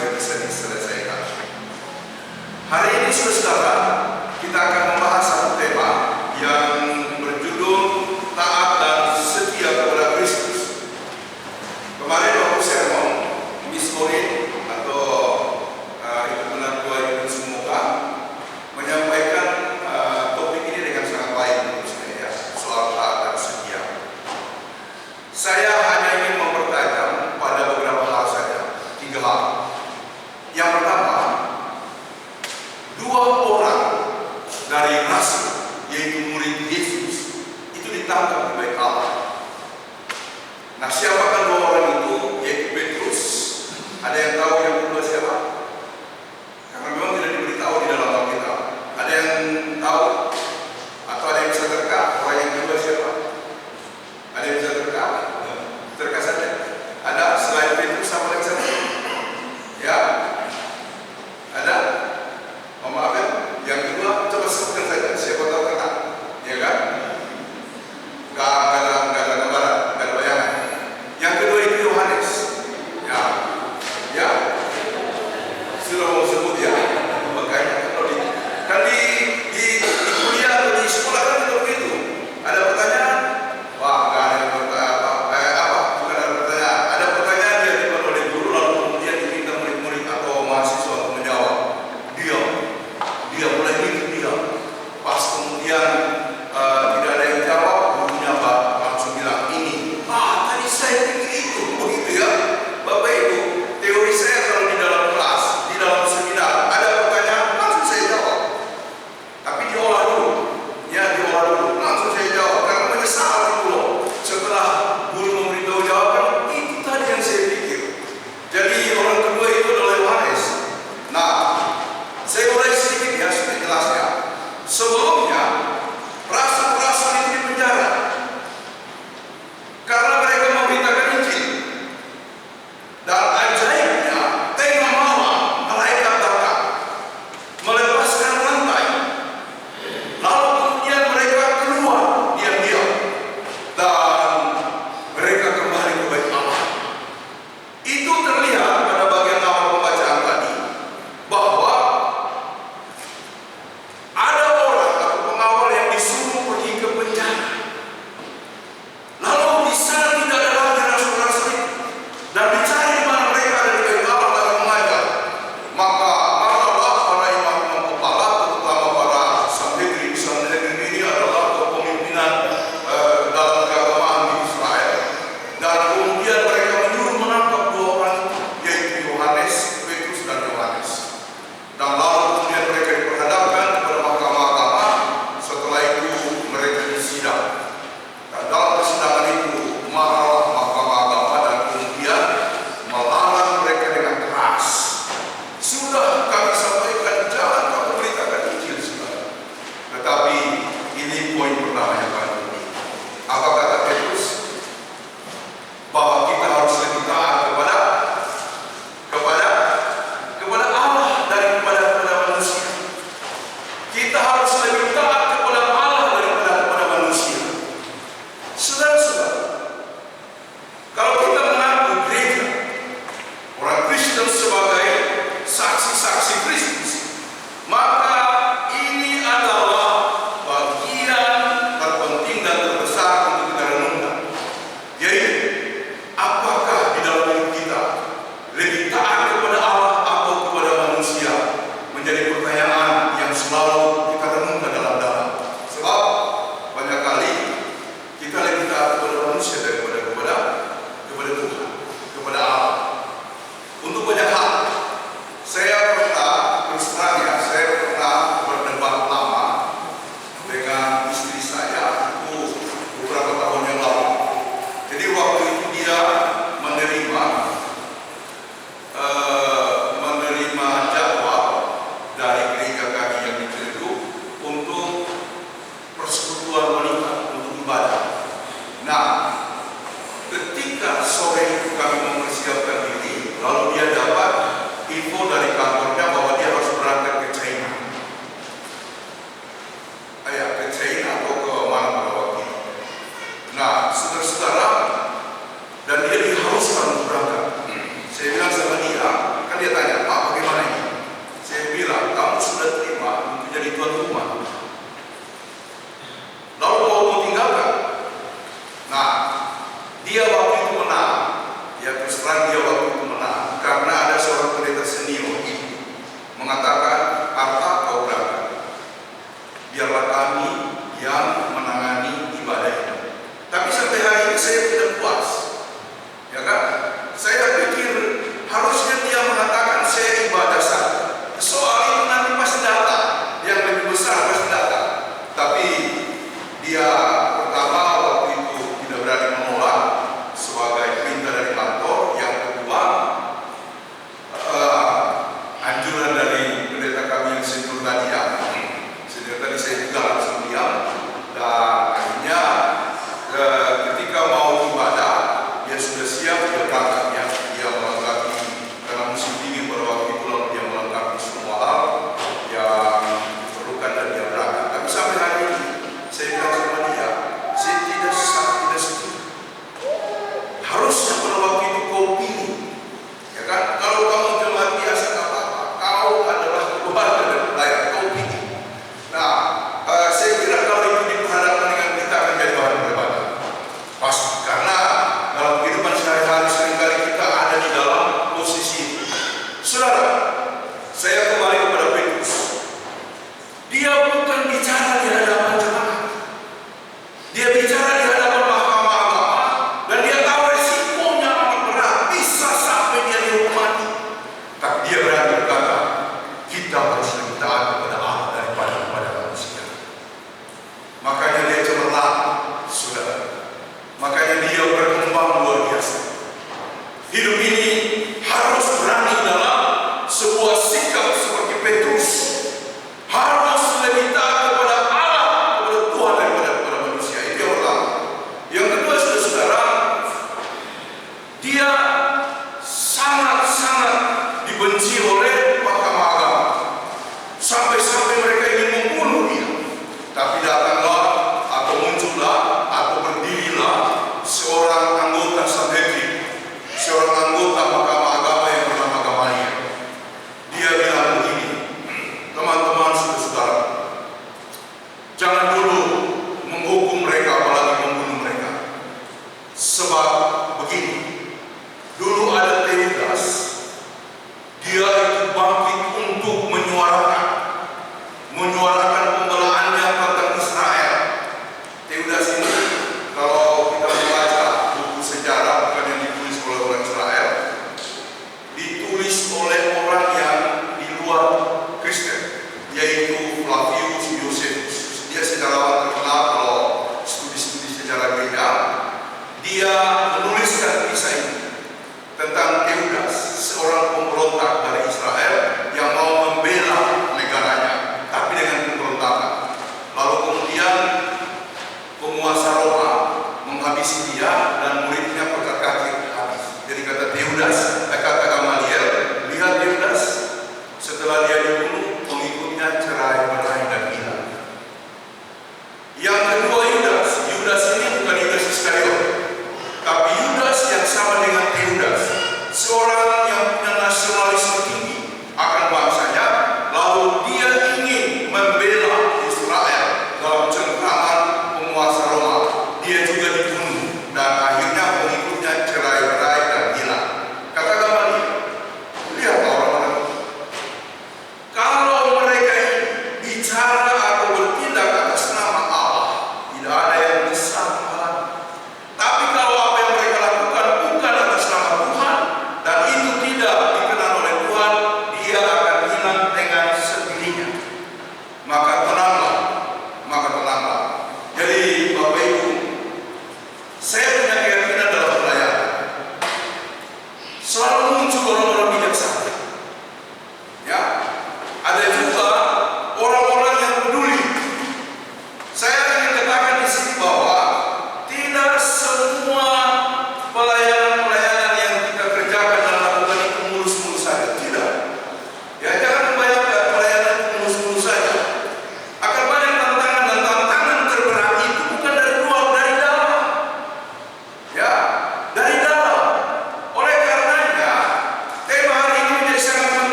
bisa diselesaikan. Hari ini saudara, kita akan membahas satu tema yang berjudul taat dan setia kepada Kristus. Kemarin waktu sermon Miss Orin atau Ibu Penatua Ibu Semoga menyampaikan topik ini dengan sangat baik menurut saya, soal taat dan setia. Saya hanya ingin mempertajam pada beberapa hal saja, 3 hal. Yang pertama, 2 orang dari rasul, yaitu murid Yesus, itu ditangkap di Bait Allah. Nah, siapakah 2 orang itu? Yaitu Petrus. Ada yang tahu yang kedua siapa? Karena memang tidak diberitahu di dalam Alkitab. Ada yang tahu? Atau ada yang bisa terka? Orang yang kedua siapa? Ada yang bisa terka? Terka saja. Ada selain Petrus sama lagi satu? Ya? Ada? Maaf ya? Yang kedua, coba sebutkan saja. Siapa tahu kena? Ya kan? Gak ada gambaran, gak ada bayangan. Yang kedua itu Yohanes. Ya. dia berani berkata, kita harus lebih taat kepada Allah daripada kepada manusia. Makanya dia cemerlang, saudara. Makanya dia berkembang luar biasa. Hidup ini harus berani dalam sebuah sikap seperti Petrus. Harus lebih taat kepada Allah, kepada Tuhan daripada kepada manusia. Itu yang pertama. Yang kedua, saudara, dia sangat-sangat dibenci oleh mahkamah agama. Sampai-sampai mereka ingin membunuh dia. Tapi datanglah atau muncullah atau berdirilah seorang anggota Sanhedrin, seorang anggota mahkamah agama yang bernama Gamaliel. Dia bilang begini, teman-teman saudara, jangan dulu menghukum mereka apalagi membunuh mereka. Sebab begini, dulu ada Teudas, dia itu bangkit